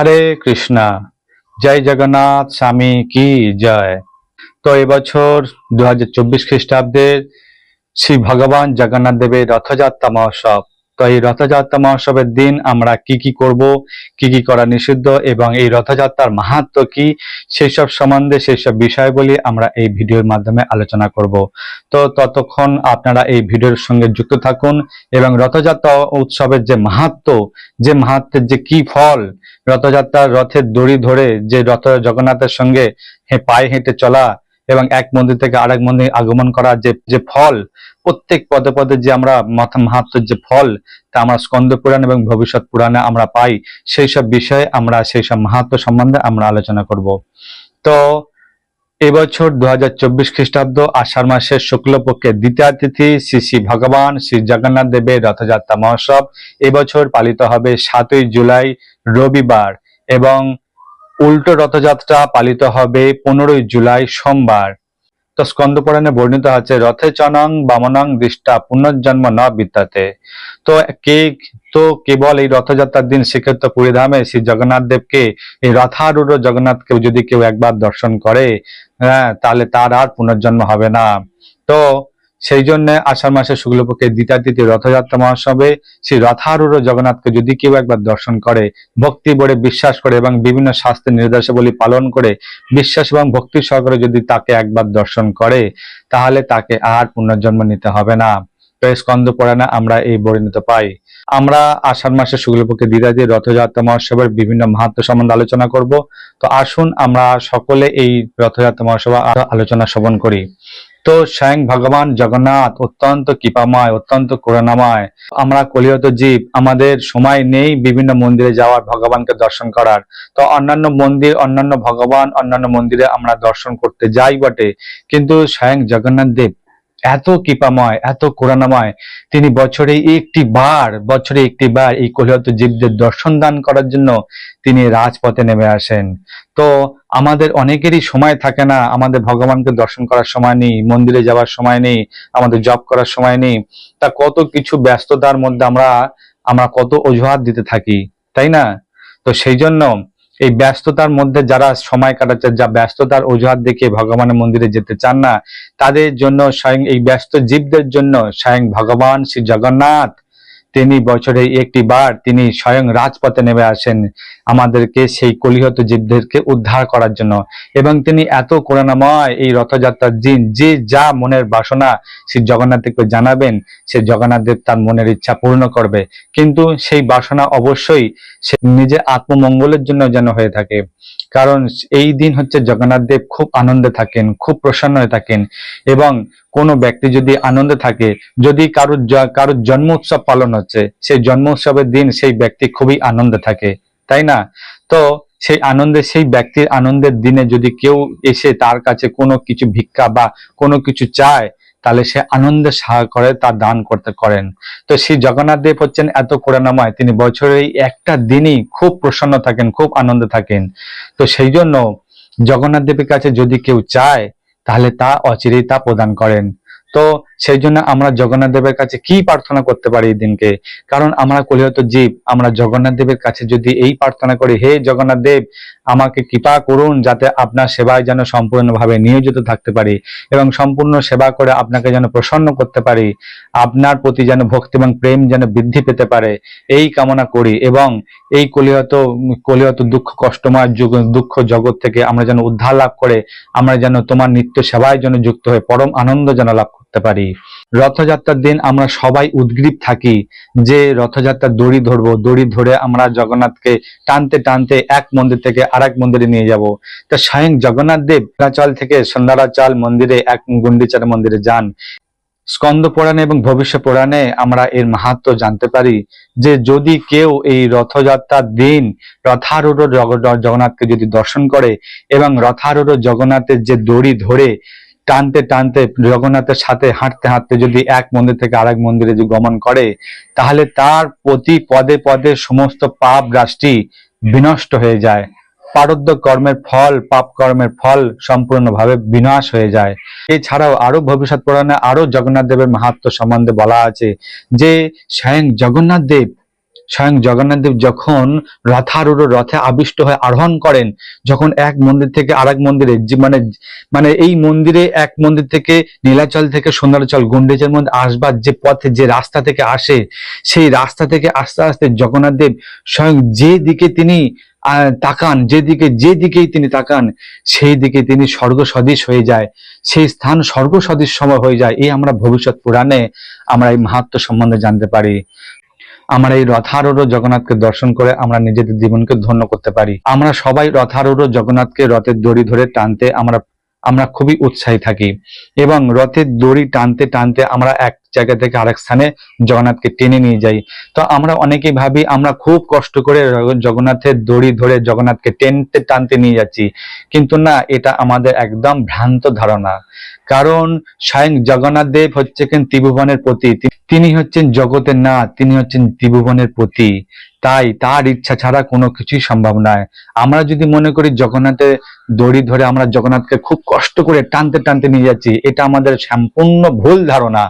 হরে কৃষ্ণা। জয় জগন্নাথ স্বামী কি জয়। তো এবছর 2024 খ্রিস্টাব্দের শ্রী ভগবান জগন্নাথ দেবের রথযাত্রা মহোৎসব। তো এই রথযাত্রা মহোৎসবের দিন আমরা কি কি করব, কি কি করা নিষিদ্ধ এবং এই রথযাত্রার মাহাত্ম্য কি, সেই সব সম্বন্ধে সেই সব বিষয়গুলি আমরা এই ভিডিওর মাধ্যমে আলোচনা করব। তো ততক্ষণ আপনারা এই ভিডিওর সঙ্গে যুক্ত থাকুন এবং রথযাত্রা উৎসবের যে মাহাত্ম্যের যে কি ফল, রথযাত্রার রথের দড়ি ধরে যে রথ জগন্নাথের সঙ্গে পায়ে হেঁটে চলা এবং এক মন্দির থেকে আরেক মন্দির আগমন করার যে ফল, প্রত্যেক পদে পদে যে আমরা মাহাত্ম্যের যে ফল তা আমরা স্কন্দ পুরাণ এবং ভবিষ্যৎ পুরাণে আমরা পাই, সেই সব বিষয়ে আমরা সেই সব মাহাত্ম্য সম্বন্ধে আমরা আলোচনা করব। তো এবছর 2024 খ্রিস্টাব্দ আষাঢ় মাসের শুক্লপক্ষের দ্বিতীয়া তিথি শ্রী শ্রী ভগবান শ্রী জগন্নাথ দেবের রথযাত্রা মহোৎসব এবছর পালিত হবে 7ই জুলাই রবিবার এবং উল্টো রথযাত্রা পালিত হবে 15ই জুলাই সোমবার। তো স্কন্দ পুরাণে বর্ণিত আছে, রথে চনং বামনং দৃষ্টা পুনর্জন্ম ন বিদ্যাতে। তো কেবল এই রথযাত্রার দিন শ্রীক্ষেত্র পুরীধামে শ্রী জগন্নাথ দেবকে, এই রথারূঢ় জগন্নাথকে যদি কেউ একবার দর্শন করে, তাহলে তার আর পুনর্জন্ম হবে না। তো সেই জন্য আষাঢ় মাসের শুক্লপক্ষের দ্বিতীয়া তিথি রথযাত্রা মহোৎসবে শ্রী রথারূঢ় জগন্নাথকে যদি কেউ একবার দর্শন করে, ভক্তি ভরে বিশ্বাস করে এবং বিভিন্ন শাস্ত্রের নির্দেশাবলী পালন করে বিশ্বাস এবং ভক্তি সহকারে যদি তাকে একবার দর্শন করে, তাহলে তাকে আর পুনর্জন্ম নিতে হবে না। তো স্কন্দ পুরাণে আমরা এই বর্ণিত পাই। আমরা আষাঢ় মাসের শুক্লপক্ষের দ্বিতীয়া তিথি রথযাত্রা মহোৎসবের বিভিন্ন মাহাত্ম্য সম্বন্ধে আলোচনা করব। তো আসুন আমরা সকলে এই রথযাত্রা মহোৎসব আলোচনা শ্রবণ করি। তো স্বয়ং ভগবান জগন্নাথ অত্যন্ত কৃপাময়, অত্যন্ত করুণাময়। আমরা কলিয়ত জীব, আমাদের সময় নেই বিভিন্ন মন্দিরে যাওয়ার, ভগবানকে দর্শন করার। তো অন্যান্য মন্দির, অন্যান্য ভগবান, অন্যান্য মন্দিরে আমরা দর্শন করতে যাই বটে, কিন্তু স্বয়ং জগন্নাথ দেব এত কৃপাময়, এত করুণাময়, তিনি বছরে একটি বার এই কলিয়ত জীবদের দর্শন দান করার জন্য তিনি রাজপথে নেমে আসেন। তো আমাদের অনেকেরই সময় থাকে না, আমাদের ভগবানকে দর্শন করার সময় নেই, মন্দিরে যাওয়ার সময় নেই, আমাদের জপ করার সময় নেই। তা কত কিছু ব্যস্ততার মধ্যে আমরা কত অজুহাত দিতে থাকি, তাই না? তো সেই জন্য এই ব্যস্ততার মধ্যে যারা সময় কাটাচ্ছে, যা ব্যস্ততার অজুহাত দেখিয়ে ভগবানের মন্দিরে যেতে চান না, তাদের জন্য স্বয়ং এই ব্যস্ত জীবদের জন্য স্বয়ং ভগবান শ্রী জগন্নাথ তিনি বছরে একটি বার তিনি স্বয়ং রাজপথে নেমে আসেন আমাদেরকে, সেই কলিহত জীবদেরকে উদ্ধার করার জন্য। এবং তিনি এত করুণাময়, এই রথযাত্রার দিন যে যা মনের বাসনা শ্রী জগন্নাথকে জানাবেন, সে জগন্নাথ দেব তার মনের ইচ্ছা পূর্ণ করবে। কিন্তু সেই বাসনা অবশ্যই সে নিজের আত্মমঙ্গলের জন্য যেন হয়ে থাকে, কারণ এই দিন হচ্ছে জগন্নাথ দেব খুব আনন্দে থাকেন, খুব প্রসন্ন হয়ে থাকেন। এবং কোনো ব্যক্তি যদি আনন্দে থাকে, যদি কারোর জন্ম উৎসব পালন হচ্ছে, সেই জন্ম উৎসবের দিন সেই ব্যক্তি খুবই আনন্দে থাকে, তাই না? তো সেই ব্যক্তির আনন্দের দিনে যদি কেউ এসে তার কাছে কোনো কিছু ভিক্ষা বা কোনো কিছু চায়, তাহলে সে আনন্দে সাহায্য করে, তার দান করতে করেন। তো শ্রী জগন্নাথ দেব হচ্ছেন এত করুণাময়, তিনি বছরে একটা দিনই খুব প্রসন্ন থাকেন, খুব আনন্দে থাকেন। তো সেই জন্য জগন্নাথ দেবের কাছে যদি কেউ চায়, তাহলে তা অচিরেই তা প্রদান করেন। তো সেই জন্য আমরা জগন্নাথ দেবের কাছে কি প্রার্থনা করতে পারি এই দিনকে? কারণ আমরা কলিহত জীব, আমরা জগন্নাথ দেবের কাছে যদি এই প্রার্থনা করি, হে জগন্নাথ দেব, আমাকে কৃপা করুন যাতে আপনার সেবায় যেন সম্পূর্ণভাবে নিয়োজিত থাকতে পারি এবং সম্পূর্ণ সেবা করে আপনাকে যেন প্রসন্ন করতে পারি, আপনার প্রতি যেন ভক্তি এবং প্রেম যেন বৃদ্ধি পেতে পারে, এই কামনা করি। এবং এই কলিহত দুঃখ কষ্টময় দুঃখ জগৎ থেকে আমরা যেন উদ্ধার লাভ করে আমরা যেন তোমার নিত্য সেবায় যেন যুক্ত হয়ে পরম আনন্দ যেন লাভ করতে পারি। রথযাত্রার দিন আমরা সবাই উদ্গ্রীব থাকি যে রথযাত্রার দড়ি ধরবো, দড়ি ধরে আমরা জগন্নাথকে টানতে টানতে এক মন্দির থেকে আরেক মন্দিরে নিয়ে যাব। তা স্বয়ং জগন্নাথ দেব সন্ধ্যাচল থেকে সন্ধ্যাচল মন্দিরে এক গুন্ডিচার মন্দিরে যান। স্কন্দ পুরাণে এবং ভবিষ্যৎ পুরাণে আমরা এর মাহাত্ম্য জানতে পারি যে যদি কেউ এই রথযাত্রার দিন রথারূঢ় জগন্নাথকে যদি দর্শন করে এবং রথারূঢ় জগন্নাথের যে দড়ি ধরে টানতে টানতে জগন্নাথের সাথে হাঁটতে হাঁটতে যদি এক মন্দির থেকে আরেক মন্দিরে যদি গমন করে, তাহলে তার প্রতি পদে পদে সমস্ত পাপ রাশি বিনষ্ট হয়ে যায়, পারদ্য কর্মের ফল, পাপ কর্মের ফল সম্পূর্ণভাবে বিনাশ হয়ে যায়। এছাড়াও আরো ভবিষ্যৎ পুরাণে আরো জগন্নাথ দেবের মাহাত্ম্য সম্বন্ধে বলা আছে যে স্বয়ং জগন্নাথ দেব স্বয়ং জগন্নাথ দেব যখন রথারূঢ় রথে আবিষ্ট হয়ে আরোহণ করেন, যখন এক মন্দির থেকে আরেক মন্দিরে মানে মানে এই মন্দিরে এক মন্দির থেকে নীলাচল থেকে সুন্দরাচল গুন্ডিচার মধ্যে আসবার যে পথে যে রাস্তা থেকে আসে, সেই রাস্তা থেকে আস্তে আস্তে জগন্নাথ দেব স্বয়ং যে দিকে তিনি তাকান, যেদিকেই তিনি তাকান সেই দিকে তিনি স্বর্গ সদৃশ হয়ে যায়, সেই স্থান স্বর্গ সদৃশ সময় হয়ে যায়। এই আমরা ভবিষ্যৎ পুরাণে আমরা এই মাহাত্ম্য সম্বন্ধে জানতে পারি। আমরা এই রথারূঢ় জগন্নাথকে দর্শন করে আমরা নিজেদের জীবনকে ধন্য করতে পারি। আমরা সবাই রথারূঢ় জগন্নাথকে রথের দড়ি ধরে টানতে আমরা আমরা খুবই উৎসাহী থাকি, এবং রথের দড়ি টানতে টানতে আমরা এক জায়গা থেকে আরেক স্থানে জগন্নাথকে টেনে নিয়ে যাই। তো আমরা অনেকেই ভাবি আমরা খুব কষ্ট করে জগন্নাথের দড়ি ধরে জগন্নাথকে টেনতে টানতে নিয়ে যাচ্ছি, কিন্তু না, এটা আমাদের একদম ভ্রান্ত ধারণা। কারণ স্বয়ং জগন্নাথ দেব হচ্ছেন ত্রিভুবনের পতি, তিনি হচ্ছেন জগতের নাথ, তিনি হচ্ছেন ত্রিভুবনের পতি। তাই তার ইচ্ছা ছাড়া কোনো কিছুই সম্ভব নয়। আমরা যদি মনে করি জগন্নাথের দড়ি ধরে আমরা জগন্নাথকে খুব কষ্ট করে টানতে টানতে নিয়ে যাচ্ছি, এটা আমাদের সম্পূর্ণ ভুল ধারণা।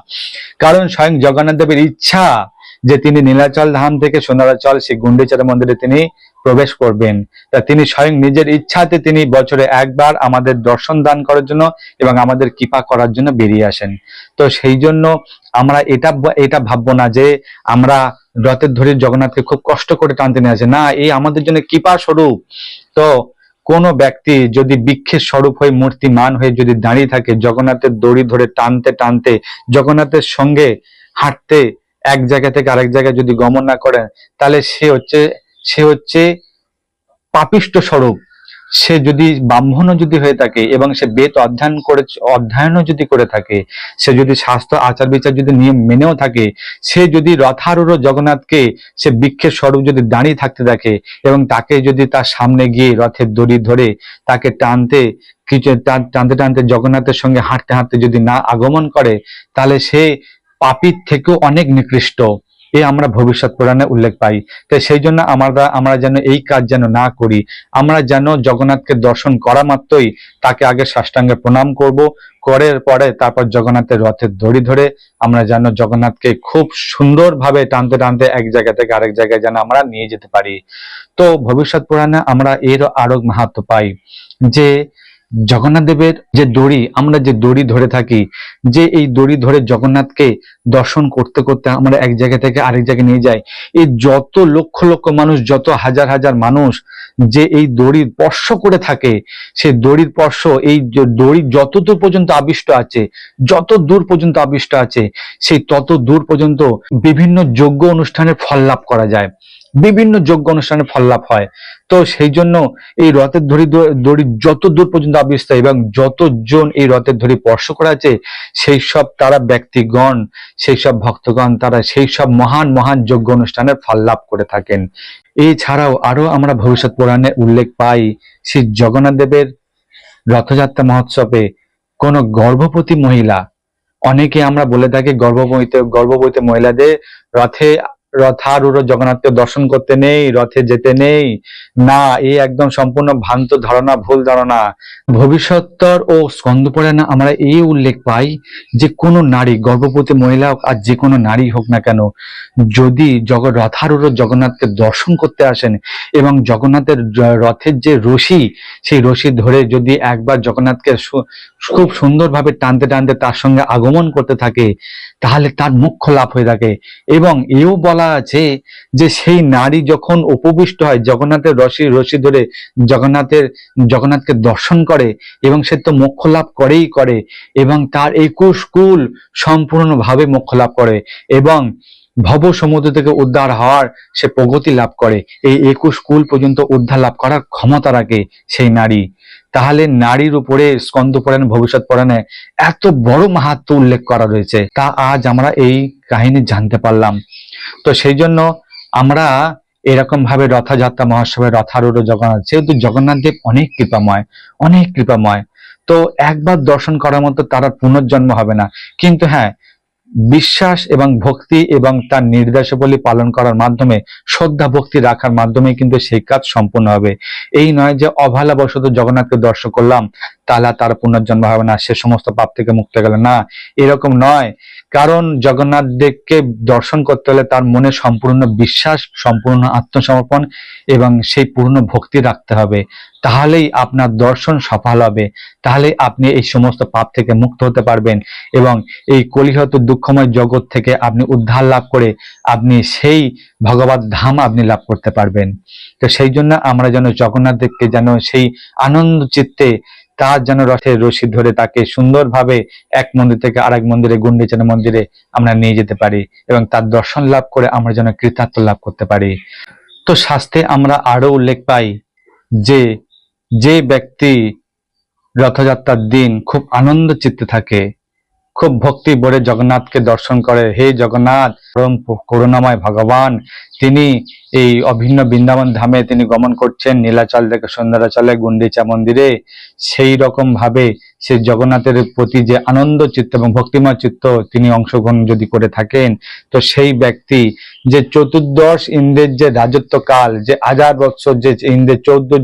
কারণ স্বয়ং জগন্নাথ দেবের ইচ্ছা যে তিনি নীলাচল ধাম থেকে সুন্দরাচল সেই গুন্ডিচার মন্দিরে তিনি প্রবেশ করবেন। তা তিনি স্বয়ং নিজের ইচ্ছাতে তিনি বছরে একবার আমাদের দর্শন দান করার জন্য এবং আমাদের কৃপা করার জন্য বেরিয়ে আসেন। তো সেই জন্য আমরা এটা ভাববো না যে আমরা রথের ধরে জগন্নাথকে খুব কষ্ট করে টানতে নিয়ে আসে, না, এই আমাদের জন্য কৃপা স্বরূপ। তো কোন ব্যক্তি যদি বৃক্ষের স্বরূপ হয়ে মূর্তিমান হয়ে যদি দাঁড়িয়ে থাকে, জগন্নাথের দড়ি ধরে টানতে টানতে জগন্নাথের সঙ্গে হাঁটতে এক জায়গা থেকে আরেক জায়গায় যদি গমন না করেন, তাহলে সে হচ্ছে পাপিষ্ঠ স্বরূপ। সে যদি ব্রাহ্মণও যদি হয়ে থাকে এবং সে বেদ অধ্যয়নও যদি করে থাকে, সে যদি শাস্ত্র আচার বিচার যদি নিয়ম মেনেও থাকে, সে যদি রথারূঢ় জগন্নাথকে সে বৃক্ষের স্বরূপ যদি দাঁড়িয়ে থাকতে দেখে এবং তাকে যদি তার সামনে গিয়ে রথের দড়ি ধরে তাকে টানতে টানতে টানতে জগন্নাথের সঙ্গে হাঁটতে হাঁটতে যদি না আগমন করে, তাহলে সে পাপীর থেকেও অনেক নিকৃষ্ট। এ আমরা ভবিষ্যৎ পুরাণে উল্লেখ পাই। তাই সেই জন্য আমরা যেন এই কাজ যেন না করি। আমরা যেন জগন্নাথকে দর্শন করা মাত্রই তাকে আগে সাষ্টাঙ্গে প্রণাম করব, করার পরে তারপর জগন্নাথের রথের দড়ি ধরে আমরা যেন জগন্নাথকে খুব সুন্দরভাবে টানতে টানতে এক জায়গা থেকে আরেক জায়গায় যেন আমরা নিয়ে যেতে পারি। তো ভবিষ্যৎ পুরাণে আমরা এর আরো মাহাত্ম্য পাই যে জগন্নাথ দেবের যে দড়ি, আমরা যে দড়ি ধরে থাকি, যে এই দড়ি ধরে জগন্নাথকে দর্শন করতে করতে আমরা এক জায়গা থেকে আরেক জায়গায় নিয়ে যাই, এই যত লক্ষ লক্ষ মানুষ, যত হাজার হাজার মানুষ যে এই দড়ির স্পর্শ করে থাকে, সেই দড়ির স্পর্শ, এই দড়ি যতদূর পর্যন্ত আবিষ্ট আছে, যত দূর পর্যন্ত আবিষ্ট আছে, সেই তত দূর পর্যন্ত বিভিন্ন যজ্ঞ অনুষ্ঠানের ফল লাভ করা যায়, বিভিন্ন যজ্ঞ অনুষ্ঠানে ফল লাভ হয়। তো সেই জন্য এই রথের দড়ি যত দূর পর্যন্ত আবিষ্ট এবং যতজন এই রথের দড়ি স্পর্শ করা আছে, সেই সব তারা ব্যক্তিগণ, সেই সব ভক্তগণ, তারা সেই সব মহান মহান যজ্ঞ অনুষ্ঠানের ফল লাভ করে থাকেন। এছাড়াও আরো আমরা ভবিষ্যৎ পুরাণে উল্লেখ পাই, শ্রী জগন্নাথ দেবের রথযাত্রা মহোৎসবে কোন গর্ভবতী মহিলা, অনেকে আমরা বলে থাকি গর্ভবতী মহিলাদের রথারূঢ় জগন্নাথকে দর্শন করতে নেই, রথে যেতে নেই, না, এই একদম সম্পূর্ণ ভ্রান্ত ধারণা, ভুল ধারণা। ভবিষ্যত্তর ও স্কন্দ পুরাণে আমরা এই উল্লেখ পাই যে কোন নারী, গর্ভবতী মহিলা হোক আর যে কোনো নারী হোক না কেন, যদি রথারূঢ় জগন্নাথকে দর্শন করতে আসেন এবং জগন্নাথের রথের যে রশি, সেই রশি ধরে যদি একবার জগন্নাথকে খুব সুন্দরভাবে টানতে টানতে তার সঙ্গে আগমন করতে থাকে, তাহলে তার মোক্ষ লাভ হয়ে থাকে। এবং এও বলা আছে যে সেই নারী যখন উপবিষ্ট হয় জগন্নাথের রশি ধরে জগন্নাথকে দর্শন করে, এবং সে তো মোক্ষ লাভ করেই করে, এবং তার 21 কুল সম্পূর্ণভাবে মোক্ষ লাভ করে এবং ভব সমুদ্র থেকে উদ্ধার হওয়ার সে প্রগতি লাভ করে। এই 21 কুল পর্যন্ত উদ্ধার লাভ করার ক্ষমতা রাখে সেই নারী। তাহলে নারীর উপরে স্কন্দ পুরাণে, ভবিষ্যৎ পুরাণে এত বড় মাহাত্ম্য উল্লেখ করা রয়েছে, তা আজ আমরা এই কাহিনী জানতে পারলাম। তো সেই জন্য আমরা এরকম ভাবে রথযাত্রা মহোৎসবে রথারূঢ় জগন্নাথ, যেহেতু জগন্নাথ দেব অনেক কৃপাময়, তো একবার দর্শন করার মতো তার পুনর্জন্ম হবে না। কিন্তু হ্যাঁ, বিশ্বাস এবং ভক্তি এবং তার নির্দেশাবলী পালন করার মাধ্যমে, শ্রদ্ধা ভক্তি রাখার মাধ্যমে কিন্তু সেই কাজ সম্পূর্ণ হবে। এই নয় যে অবহেলাবশত জগন্নাথকে দর্শন করলাম তাহলে তার পুনর্জন্ম হবে না, সে সমস্ত পাপ থেকে মুক্ত গেল না, এরকম নয়। কারণ জগন্নাথ দেবকে দর্শন করতে হলে তার মনে সম্পূর্ণ বিশ্বাস, সম্পূর্ণ আত্মসমর্পণ এবং সেই পূর্ণ ভক্তি রাখতে হবে। তাহলেই আপনার দর্শন সফল হবে, তাহলেই আপনি এই সমস্ত পাপ থেকে মুক্ত হতে পারবেন এবং এই কলিহত দুঃখময় জগৎ থেকে আপনি উদ্ধার লাভ করে আপনি সেই ভগবত ধাম আপনি লাভ করতে পারবেন। তো সেই জন্য আমরা যেন জগন্নাথ দেবকে যেন সেই আনন্দ চিত্তে তার যেন রথে রশি ধরে তাকে সুন্দরভাবে এক মন্দির থেকে আরেক মন্দিরে, গুন্ডিচার মন্দিরে আমরা নিয়ে যেতে পারি এবং তার দর্শন লাভ করে আমরা যেন কৃতার্থ লাভ করতে পারি। তো শাস্ত্রে আমরা আরো উল্লেখ পাই যে যে ব্যক্তি রথযাত্রার দিন খুব আনন্দ চিত্তে থাকে, খুব ভক্তি ভরে জগন্নাথকে দর্শন করে, হে জগন্নাথ পরম করুণাময় ভগবান, তিনি এই অভিন্ন বৃন্দাবন ধামে তিনি গমন করছেন নীলাচল থেকে সুন্দরাচলে গুন্ডিচা মন্দিরে, সেই রকম ভাবে সে জগন্নাথের প্রতি যে আনন্দ চিত্ত এবং ভক্তিময় চিত্ত তিনি অংশগ্রহণ যদি করে থাকেন, তো সেই ব্যক্তি যে চতুর্দশ ইন্দ্রের যে রাজত্বকাল, যে 1000 বৎসর যে ইন্দ্রের 14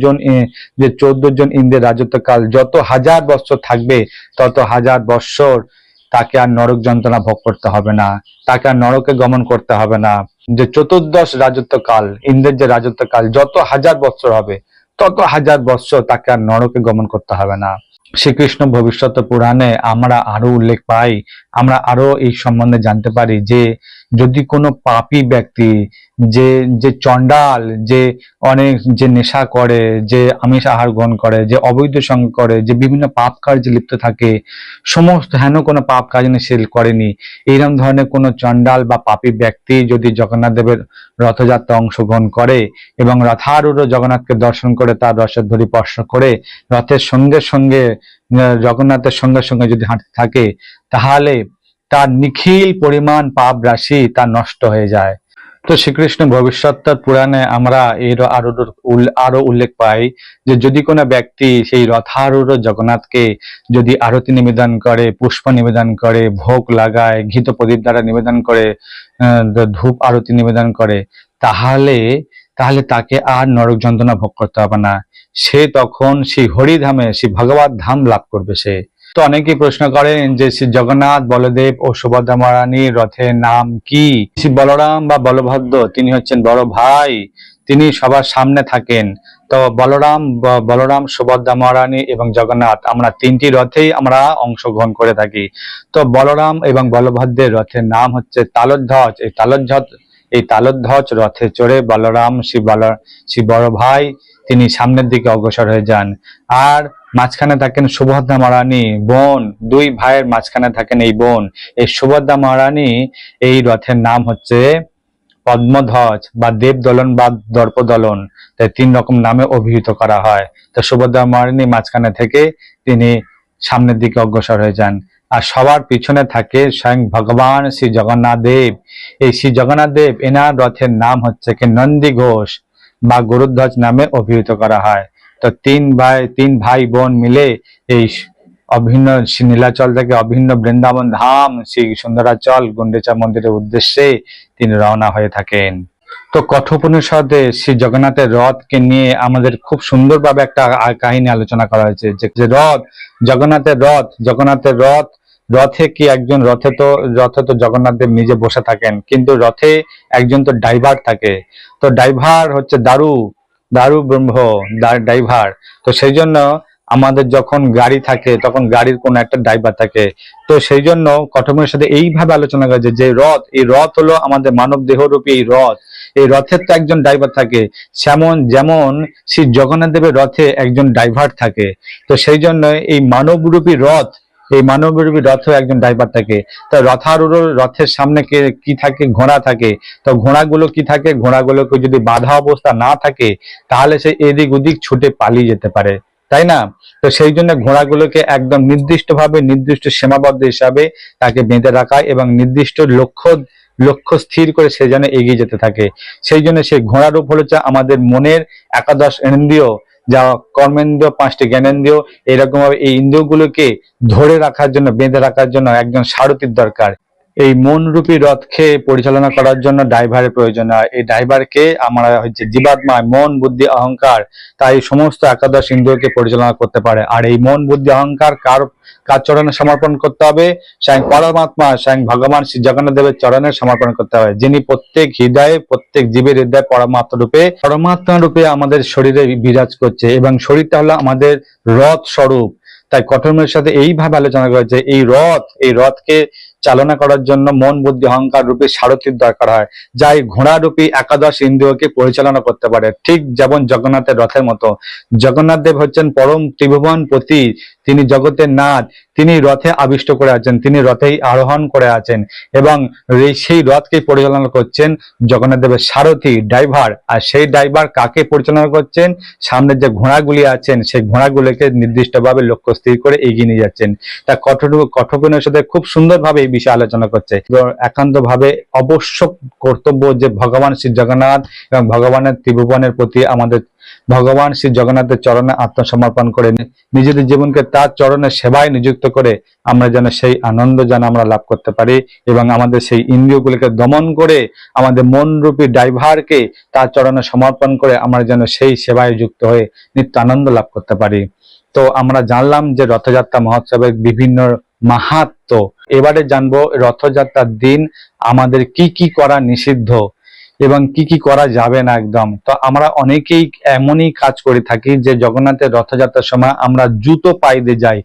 জন ইন্দ্রের রাজত্বকাল যত 1000 বৎসর থাকবে, তত 1000 বৎসর তাকে আর নরক যন্ত্রণা ভোগ করতে হবে না, তাকে আর নরকে গমন করতে হবে না। যে চতুর্দশ রাজত্বকাল, ইন্দ্রের যে রাজত্বকাল যত 1000 বৎসর হবে, তত 1000 বৎসর তাকে আর নরকে গমন করতে হবে না। শ্রীকৃষ্ণ ভবিষ্যৎ পুরাণে আমরা আরো উল্লেখ পাই, আমরা আরো এই সম্বন্ধে জানতে পারি যে যদি কোনো পাপী ব্যক্তি, যে যে চণ্ডাল, যে অনেক যে নেশা করে, যে আমিষ আহার গ্রহণ করে, যে অবৈধ সঙ্গ করে, যে বিভিন্ন পাপ কার্যে লিপ্ত থাকে, সমস্ত হেন কোনো পাপ কাজ সে করেনি, এইরকম ধরনের কোনো চণ্ডাল বা পাপী ব্যক্তি যদি জগন্নাথ দেবের রথযাত্রা অংশগ্রহণ করে এবং রথারূঢ় জগন্নাথকে দর্শন করে তার রসের ধরি স্পর্শ করে রথের সঙ্গে সঙ্গে জগন্নাথের সঙ্গে সঙ্গে যদি হাঁটতে থাকে, তাহলে তার নিখিল পরিমাণ পাপ রাশি তার নষ্ট হয়ে যায়। তো শ্রীকৃষ্ণ ভবিষ্যৎ পুরাণে আমরা এর আরো উল্লেখ পাই যে যদি কোনো ব্যক্তি সেই রথারূঢ় জগন্নাথকে যদি আরতি নিবেদন করে, পুষ্প নিবেদন করে, ভোগ লাগায়, ঘৃত প্রদীপ দ্বারা নিবেদন করে, ধূপ আরতি নিবেদন করে, তাহলে তাহলে তাকে আর নরক যন্ত্রণা ভোগ করতে হবে না, সে তখন সেই হরিধামে, সেই ভগবত ধাম লাভ করবে সে। তো অনেকেই প্রশ্ন করেন যে শ্রী জগন্নাথ, বলদেব ও সুভদ্রা মহারানীর রথের নাম কি? শ্রী বলরাম বা বলভদ্র তিনি হচ্ছেন বড় ভাই, তিনি সবার সামনে থাকেন। তো বলরাম, সুভদ্রা মহারানী এবং জগন্নাথ, আমরা তিনটি রথেই আমরা অংশগ্রহণ করে থাকি। তো বলরাম এবং বলভদ্রের রথের নাম হচ্ছে তালধ্বজ। এই তালধ্বজ রথে চড়ে বলরাম শ্রী বড় ভাই তিনি সামনের দিকে অগ্রসর হয়ে যান, আর মাঝখানে থাকেন সুভদ্রা মহারানী বোন, দুই ভাইয়ের মাঝখানে থাকেন এই বোন। এই সুভদ্রা মহারানী এই রথের নাম হচ্ছে পদ্মধ্বজ বা দেবদলন বা দর্পদলন, তাই 3 রকম নামে অভিহিত করা হয়। তো সুভদ্রা মহারানী মাঝখানে থেকে তিনি সামনের দিকে অগ্রসর হয়ে যান, আর সবার পিছনে থাকে স্বয়ং ভগবান শ্রী জগন্নাথ দেব। এই শ্রী জগন্নাথ দেব এনার রথের নাম হচ্ছে কি নন্দী ঘোষ বা গরুধ্বজ নামে অভিহিত করা হয়। তো তিন ভাই বোন মিলে এই অভিন্ন নীলাচল থেকে অভিন্ন বৃন্দাবন ধাম শ্রী সুন্দরাচল গুন্ডিচা মন্দিরের উদ্দেশ্যে তিনি রওনা হয়ে থাকেন। তো কঠোপনিষদে শ্রী জগন্নাথের রথকে নিয়ে আমাদের খুব সুন্দরভাবে একটা কাহিনী আলোচনা করা হয়েছে যে জগন্নাথের রথ, রথে কি একজন রথে তো জগন্নাথ দেব নিজে বসে থাকেন, কিন্তু রথে একজন তো ড্রাইভার থাকে। তো ড্রাইভার হচ্ছে দারু ব্রহ্ম ড্রাইভার। তো সেই জন্য আমাদের যখন গাড়ি থাকে তখন গাড়ির কোন একটা ড্রাইভার থাকে। তো সেই জন্য কঠোপনিষদের সাথে এইভাবে আলোচনা করেছে যে এই রথ হলো আমাদের মানব দেহরূপী এই রথ, এই রথের তো একজন ড্রাইভার থাকে, যেমন শ্রী জগন্নাথ দেবের রথে একজন ড্রাইভার থাকে। তো সেই জন্য এই মানবরূপী রথেও একজন ড্রাইভার থাকে। তো রথের সামনে কি থাকে? ঘোড়া থাকে। তো ঘোড়াগুলো কি থাকে? ঘোড়াগুলোকে যদি বাধা অবস্থা না থাকে তাহলে সে এদিক ওদিক ছুটে পালিয়ে যেতে পারে, তাই না? তো সেই জন্য ঘোড়াগুলোকে একদম নির্দিষ্ট সীমাবদ্ধ হিসাবে তাকে বেঁধে রাখা এবং নির্দিষ্ট লক্ষ্য স্থির করে সে যেন এগিয়ে যেতে থাকে। সেই জন্য সেই ঘোড়ার রূপ হচ্ছে আমাদের মনের 11 ইন্দ্রিয়, যা কর্মেন্দ্রিয়, 5টি জ্ঞানেন্দ্রিয়, এরকম ভাবে এই ইন্দ্রিয়গুলোকে ধরে রাখার জন্য, বেঁধে রাখার জন্য একজন সারথীর দরকার। এই মনরূপী রথকে পরিচালনা করার জন্য ড্রাইভারের প্রয়োজন হয়। এই ড্রাইভারকে আমরা হচ্ছে জীবাত্মা, মন বুদ্ধি অহংকার, তাই সমস্ত একাদশ ইন্দ্রিয়কে পরিচালনা করতে পারে। আর এই মন বুদ্ধি অহংকার কার চরণে সমর্পণ করতে হবে? স্বয়ং পরমাত্মা, স্বয়ং ভগবান শ্রী জগন্নাথ দেবের চরণে সমর্পণ করতে হবে, যিনি প্রত্যেক হৃদয়ে, প্রত্যেক জীবের হৃদয়ে পরমাত্মা রূপে আমাদের শরীরে বিরাজ করছে, এবং শরীরটা হলো আমাদের রথ স্বরূপ। তাই কঠোরের সাথে এইভাবে আলোচনা করেছে, এই রথকে চালনা করার জন্য মন বুদ্ধি অহংকার রূপী সারথীর দরকার হয়, যা এই ঘোড়া রূপী একাদশ ইন্দ্রিয়কে পরিচালনা করতে পারে। ঠিক যেমন জগন্নাথের রথের মতো, জগন্নাথ দেব হচ্ছেন পরম ত্রিভুবন পতি, তিনি জগতের নাথ, তিনি রথে আবিষ্ট করে আছেন, তিনি রথেই আরোহণ করে আছেন, এবং সেই রথকে পরিচালনা করছেন জগন্নাথ দেবের সারথী, ড্রাইভার। আর সেই ড্রাইভার কাকে পরিচালনা করছেন? সামনে যে ঘোড়াগুলি আছেন, সেই ঘোড়াগুলোকে নির্দিষ্টভাবে লক্ষ্য স্থির করে এগিয়ে নিয়ে যাচ্ছেন। তা কঠোপনিষদে খুব সুন্দরভাবে এই বিষয়ে আলোচনা করছে। একান্ত ভাবে অবশ্য কর্তব্য যে ভগবান শ্রী জগন্নাথ এবং ভগবানের ত্রিভুবনের প্রতি আমাদের ভগবান শ্রী জগন্নাথের চরণে আত্মসমর্পণ করে নিজেদের জীবনকে তার চরণে সেবায় নিযুক্ত করে আমরা যেন সেই আনন্দ যেন আমরা লাভ করতে পারি, এবং আমাদের সেই ইন্দ্রিয়গুলিকে দমন করে আমাদের মনরূপী ড্রাইভারকে তার চরণে সমর্পণ করে আমরা যেন সেই সেবায় যুক্ত হয়ে নিত্য আনন্দ লাভ করতে পারি। তো আমরা জানলাম যে রথযাত্রা মহোৎসবের বিভিন্ন মাহাত্ম্য। এবারে জানবো রথযাত্রার দিন আমাদের কি কি করা নিষিদ্ধ এবং কি কি করা যাবে না একদম। তো আমরা অনেকেই এমনই কাজ করে থাকি যে জগন্নাথের রথযাত্রার সময় আমরা জুতো পায়ে দিয়ে যাই।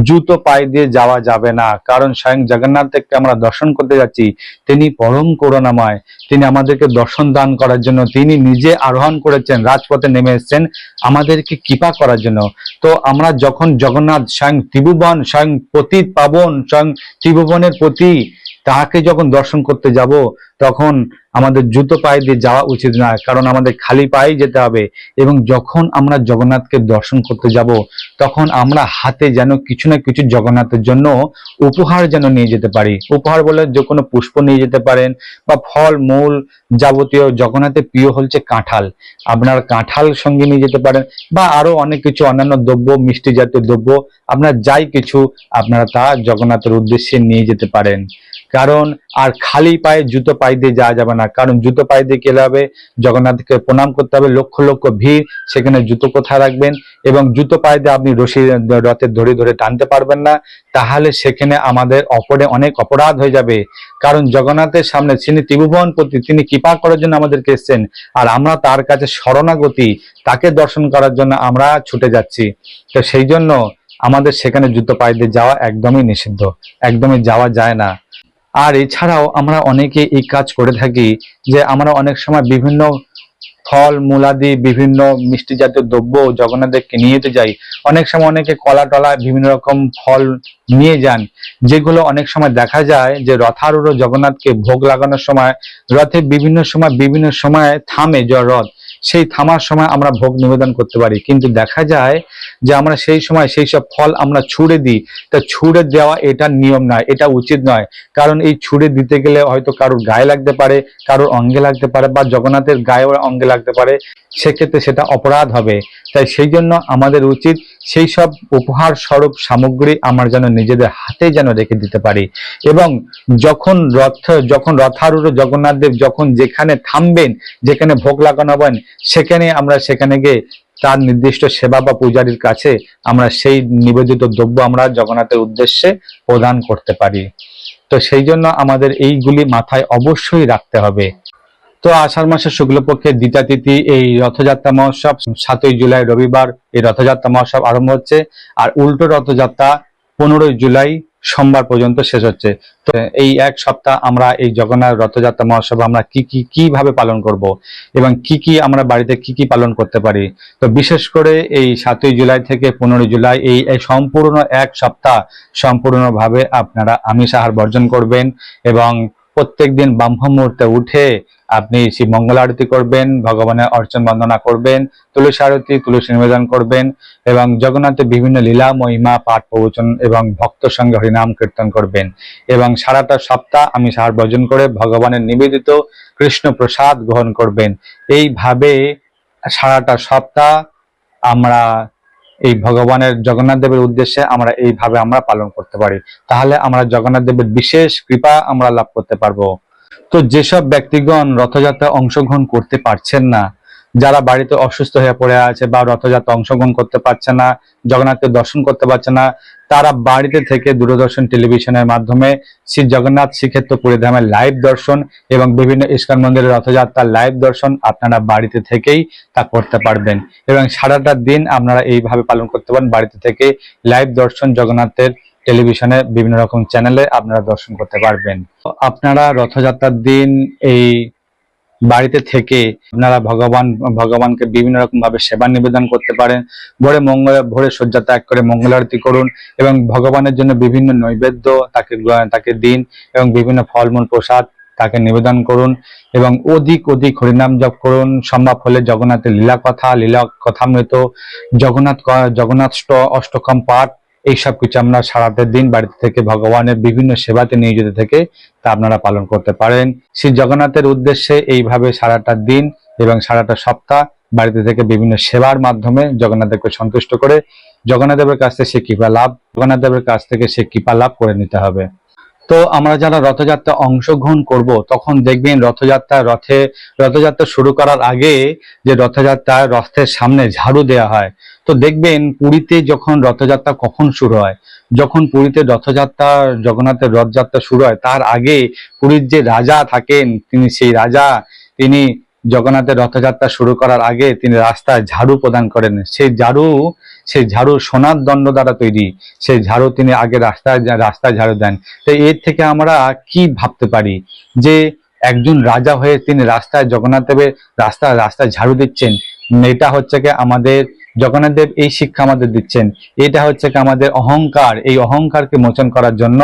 জুতো পায়ে দিয়ে যাওয়া যাবে না, কারণ স্বয়ং জগন্নাথকে আমরা দর্শন করতে যাচ্ছি, তিনি পরম করুণাময়, তিনি আমাদেরকে দর্শন দান করার জন্য তিনি নিজে আরোহণ করেছেন, রাজপথে নেমে এসেছেন আমাদেরকে কৃপা করার জন্য। তো আমরা যখন জগন্নাথ স্বয়ং ত্রিভুবন, স্বয়ং পতিত পাবন, স্বয়ং ত্রিভুবনের প্রতি, তাকে যখন দর্শন করতে যাব তখন আমাদের জুতো পায়ে দিয়ে যাওয়া উচিত নয়, কারণ আমাদের খালি পায়ে যেতে হবে। এবং যখন আমরা জগন্নাথকে দর্শন করতে যাব তখন আমরা হাতে যেন কিছু না কিছু জগন্নাথের জন্য উপহার যেন নিয়ে যেতে পারি। উপহার বলে যে কোনো পুষ্প নিয়ে যেতে পারেন, বা ফল মূল যাবতীয়। জগন্নাথের প্রিয় হচ্ছে কাঁঠাল, আপনারা কাঁঠাল সঙ্গে নিয়ে যেতে পারেন, বা আরো অনেক কিছু অন্যান্য দ্রব্য, মিষ্টি জাতীয় দ্রব্য, আপনার যাই কিছু আপনারা তা জগন্নাথের উদ্দেশ্যে নিয়ে যেতে পারেন। কারণ আর খালি পায়ে জুতো পায়ে দিয়ে যাওয়া যাবে না, কারণ জুতো পায়ে দিয়ে গেলে হবে জগন্নাথকে প্রণাম করতে হবে, লক্ষ লক্ষ ভিড়, সেখানে জুতো কোথায় রাখবেন? এবং জুতো পায়ে দিয়ে আপনি রশি রথের ধরে ধরে টানতে পারবেন না, তাহলে সেখানে আমাদের অনেক অপরাধ হয়ে যাবে। কারণ জগন্নাথের সামনে তিনি ত্রিভুবনপতি, তিনি কৃপা করার জন্য আমাদেরকে এসেছেন, আর আমরা তার কাছে শরণাগতি, তাকে দর্শন করার জন্য আমরা ছুটে যাচ্ছি। তো সেই জন্য আমাদের সেখানে জুতো পায়ে দিয়ে যাওয়া একদমই নিষিদ্ধ, একদমই যাওয়া যায় না। আর এছাড়াও আমরা অনেকে এই কাজ করে থাকি যে আমরা অনেক সময় বিভিন্ন ফল মূলাদি, বিভিন্ন মিষ্টি জাতীয় দ্রব্য জগন্নাথকে নিয়ে যেতে যাই। অনেক সময় অনেকে কলা টলা বিভিন্ন রকম ফল নিয়ে যান, যেগুলো অনেক সময় দেখা যায় যে রথারূঢ় জগন্নাথকে ভোগ লাগানোর সময় রথে বিভিন্ন সময় থামে রথ, সেই থামার সময় আমরা ভোগ নিবেদন করতে পারি, কিন্তু দেখা যায় যে আমরা সেই সময় সেই সব ফল আমরা ছুঁড়ে দিই। তা ছুঁড়ে দেওয়া এটা নিয়ম নয়, এটা উচিত নয়, কারণ এই ছুঁড়ে দিতে গেলে হয়তো কারোর গায়ে লাগতে পারে, কারোর অঙ্গে লাগতে পারে, বা জগন্নাথের গায়ে অঙ্গে লাগতে পারে, সেক্ষেত্রে সেটা অপরাধ হবে। তাই সেই জন্য আমাদের উচিত সেই সব উপহার স্বরূপ সামগ্রী আমরা যেন নিজেদের হাতে যেন রেখে দিতে পারি। এবং যখন রথারূঢ় জগন্নাথ দেব যখন যেখানে থামবেন, যেখানে ভোগ লাগানো হবেন, সেখানে গিয়ে তার নির্দিষ্ট সেবা বা পূজারীর কাছে আমরা সেই নিবেদিত দ্রব্য আমরা জগন্নাথের উদ্দেশ্যে প্রদান করতে পারি। তো সেই জন্য আমাদের এইগুলি মাথায় অবশ্যই রাখতে হবে। তো আষাঢ় মাসের শুক্লপক্ষের দ্বিতীয়া তিথি এই রথযাত্রা মহোৎসব, 7ই জুলাই রবিবার এই রথযাত্রা মহোৎসব আরম্ভ হচ্ছে, আর উল্টো রথযাত্রা 15ই জুলাই সোমবার পর্যন্ত শেষ হচ্ছে। তো এই এক সপ্তাহ আমরা এই জগন্নাথ রথযাত্রা মহোৎসব আমরা কিভাবে পালন করব, এবং কি আমরা বাড়িতে কি পালন করতে পারি। তো বিশেষ করে এই 7ই জুলাই থেকে 15ই জুলাই এই সম্পূর্ণ এক সপ্তাহ সম্পূর্ণভাবে আপনারা আমিষ আহার বর্জন করবেন, এবং প্রত্যেকদিন ব্রাহ্ম মুহূর্তে উঠে আপনি শিব মঙ্গল আরতি করবেন, ভগবানের অর্চন বন্দনা করবেন, তুলসী আরতি, তুলসী নিবেদন করবেন, এবং জগন্নাথের বিভিন্ন লীলা মহিমা পাঠ প্রবচন এবং ভক্ত সঙ্গে হরিনাম কীর্তন করবেন, এবং সারাটা সপ্তাহ আমি আহার বর্জন করে ভগবানের নিবেদিত কৃষ্ণ প্রসাদ গ্রহণ করবেন। এইভাবে সারাটা সপ্তাহ আমরা এই ভগবানের জগন্নাথ দেবের উদ্দেশ্যে আমরা এইভাবে আমরা পালন করতে পারি, তাহলে আমরা জগন্নাথ দেবের বিশেষ কৃপা আমরা লাভ করতে পারবো। তো যেসব ব্যক্তিগণ রথযাত্রায় অংশগ্রহণ করতে পারছেন না, যারা বাড়িতে অসুস্থ হয়ে পড়ে আছে বা রথযাত্রা অংশগ্রহণ করতে পারছে না, জগন্নাথকে দর্শন করতে পারছে না, তারা বাড়িতে থেকে দূরদর্শন টেলিভিশনের মাধ্যমে শ্রী জগন্নাথ শ্রীক্ষেত্র পুরীধামের লাইভ দর্শন এবং বিভিন্ন ইস্কন মন্দিরের রথযাত্রার লাইভ দর্শন আপনারা বাড়িতে থেকেই তা করতে পারবেন এবং সারাটা দিন আপনারা এইভাবে পালন করতে পারেন। বাড়িতে থেকে লাইভ দর্শন জগন্নাথের টেলিভিশনে বিভিন্ন রকম চ্যানেলে আপনারা দর্শন করতে পারবেন। আপনারা রথযাত্রার দিন এই বাড়িতে থেকে আপনারা ভগবানকে বিভিন্ন রকম ভাবে সেবা নিবেদন করতে পারেন। ভোরে শয্যা ত্যাগ করে মঙ্গল আরতি করুন এবং ভগবানের জন্য বিভিন্ন নৈবেদ্য তাকে দিন এবং বিভিন্ন ফলমূল প্রসাদ তাকে নিবেদন করুন এবং অধিক অধিক হরিনাম জপ করুন। সম্ভব হলে জগন্নাথের লীলা কথামৃত, জগন্নাথ অষ্টকম পাঠ, এইসব কিছু আমরা সারাটা দিন বাড়িতে থেকে ভগবানের বিভিন্ন সেবাতে নিয়োজিত থেকে তা আপনারা পালন করতে পারেন। শ্রী জগন্নাথের উদ্দেশ্যে এইভাবে সারাটা দিন এবং সারাটা সপ্তাহ বাড়িতে থেকে বিভিন্ন সেবার মাধ্যমে জগন্নাথ দেবকে সন্তুষ্ট করে জগন্নাথ দেবের কাছ থেকে সে কৃপা লাভ করে নিতে হবে। তো আমরা যারা রথযাত্রা অংশগ্রহণ করব তখন দেখবেন রথযাত্রা শুরু করার আগে যে রথের সামনে ঝাড়ু দেয়া হয়। তো দেখবেন পুরীতে যখন রথযাত্রা কখন শুরু হয়, যখন পুরীতে জগন্নাথের রথযাত্রা শুরু হয় তার আগে পুরীর যে রাজা থাকেন তিনি জগন্নাথের রথযাত্রা শুরু করার আগে তিনি রাস্তায় ঝাড়ু প্রদান করেন। সেই ঝাড়ু সোনার দণ্ড দ্বারা তৈরি, সেই ঝাড়ু তিনি আগে রাস্তায় ঝাড়ু দেন। তো এর থেকে আমরা কি ভাবতে পারি যে একজন রাজা হয়ে তিনি জগন্নাথ দেবের রাস্তায় ঝাড়ু দিচ্ছেন। এটা হচ্ছে কি আমাদের জগন্নাথ দেব এই শিক্ষা আমাদের দিচ্ছেন। এটা হচ্ছে কি আমাদের অহংকার, এই অহংকারকে মোচন করার জন্য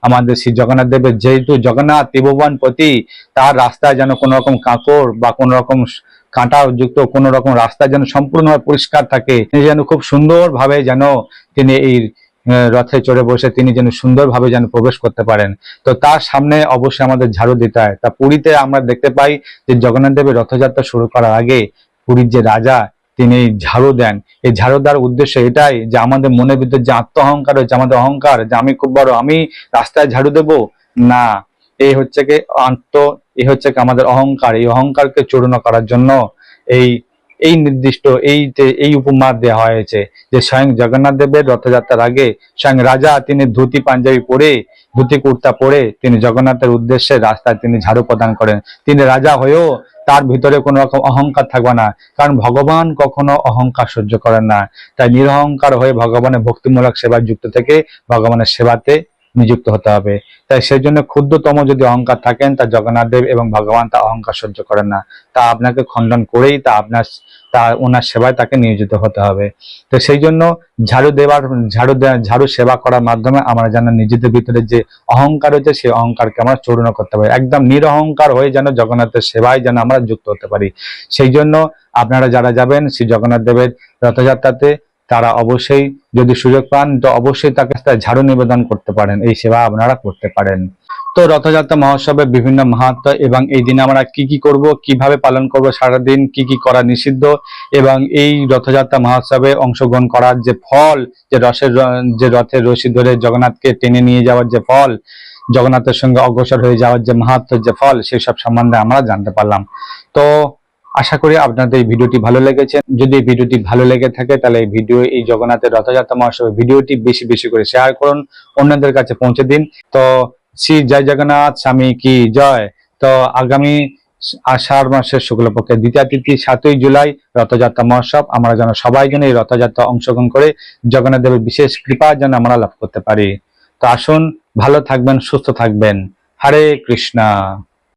আমাদের শ্রী জগন্নাথ দেবের, যেহেতু জগন্নাথ ত্রিভুবনপতি, তার রাস্তায় যেন কোনো রকম কাঁকড় বা কোনো রকম কাঁটা যুক্ত কোনো রকম রাস্তা যেন সম্পূর্ণভাবে পরিষ্কার থাকে, যেন খুব সুন্দরভাবে যেন তিনি এই রথে চড়ে বসে তিনি যেন সুন্দরভাবে যেন প্রবেশ করতে পারেন। তো তার সামনে অবশ্যই আমাদের ঝাড়ু দিতে হয়। তা পুরীতে আমরা দেখতে পাই যে জগন্নাথ দেবের রথযাত্রা শুরু করার আগে পুরীর যে রাজা তিনি ঝাড়ু দেন। এই ঝাড়ু দেওয়ার উদ্দেশ্য এটাই যে আমাদের মনের ভিতরে যে আত্ম অহংকার হচ্ছে, আমাদের অহংকার যে আমি খুব বড়, আমি রাস্তায় ঝাড়ু দেব না, এই হচ্ছে কি আমাদের অহংকার। এই অহংকারকে চূর্ণ করার জন্য এই নির্দিষ্ট এই উপমা দেওয়া হয়েছে যে স্বয়ং জগন্নাথ দেবের রথযাত্রার আগে স্বয়ং রাজা তিনি ধুতি কুর্তা পরে তিনি জগন্নাথের উদ্দেশ্যে রাস্তায় তিনি ঝাড়ু প্রদান করেন। তিনি রাজা হয়েও তার ভিতরে কোনো রকম অহংকার থাকবে না, কারণ ভগবান কখনো অহংকার সহ্য করেন না। তাই নিরহংকার হয়ে ভগবানের ভক্তিমূলক সেবায় যুক্ত থেকে ভগবানের সেবাতে নিযুক্ত হতে হবে। তাই সেই জন্য ক্ষুদ্রতম যদি অহংকার থাকেন তা জগন্নাথ দেব এবং ভগবান তা অহংকার সহ্য করেন না, তা আপনাকে খণ্ডন করেই ওনার সেবায় তাকে নিয়োজিত হতে হবে। তো সেই জন্য ঝাড়ু সেবা করার মাধ্যমে আমরা যেন নিজেদের ভিতরে যে অহংকার হয়েছে সেই অহংকারকে আমরা চূর্ণ করতে পারি, একদম নিরহংকার হয়ে যেন জগন্নাথের সেবায় যেন আমরা যুক্ত হতে পারি। সেই জন্য আপনারা যারা যাবেন শ্রী জগন্নাথ দেবের রথযাত্রাতে তারা অবশ্যই যদি সুযোগ পান তো অবশ্যই তাকে ঝাড়ু নিবেদন করতে পারেন, এই সেবা আপনারা করতে পারেন। তো রথযাত্রা মহোৎসবের বিভিন্ন মাহাত্ম্য এবং এই দিনে আমরা কি কি করব, কিভাবে পালন করব, সারাদিন কি কি করা নিষিদ্ধ এবং এই রথযাত্রা মহোৎসবে অংশগ্রহণ করার যে ফল, যে রথের রশি ধরে জগন্নাথকে টেনে নিয়ে যাওয়ার যে ফল, জগন্নাথের সঙ্গে অগ্রসর হয়ে যাওয়ার যে মাহাত্ম্যের যে ফল, সেই সব সম্বন্ধে আমরা জানতে পারলাম। তো আশা করি আপনাদের এই ভিডিওটি ভালো লেগেছে। যদি ভিডিওটি ভালো লেগে থাকে তাহলে এই জগন্নাথের রথযাত্রা মহোৎসবের ভিডিওটি বেশি বেশি করে শেয়ার করুন, অন্যদের কাছে পৌঁছে দিন। তো শ্রী জয় জগন্নাথ স্বামী কি জয়। তো আগামী আষাঢ় মাসের শুক্লপক্ষের দ্বিতীয় তিথি 7ই জুলাই রথযাত্রা মহোৎসব, আমরা যেন সবাই যেন এই রথযাত্রা অংশগ্রহণ করে জগন্নাথ দেবের বিশেষ কৃপা যেন আমরা লাভ করতে পারি। তো আসুন, ভালো থাকবেন, সুস্থ থাকবেন। হরে কৃষ্ণা।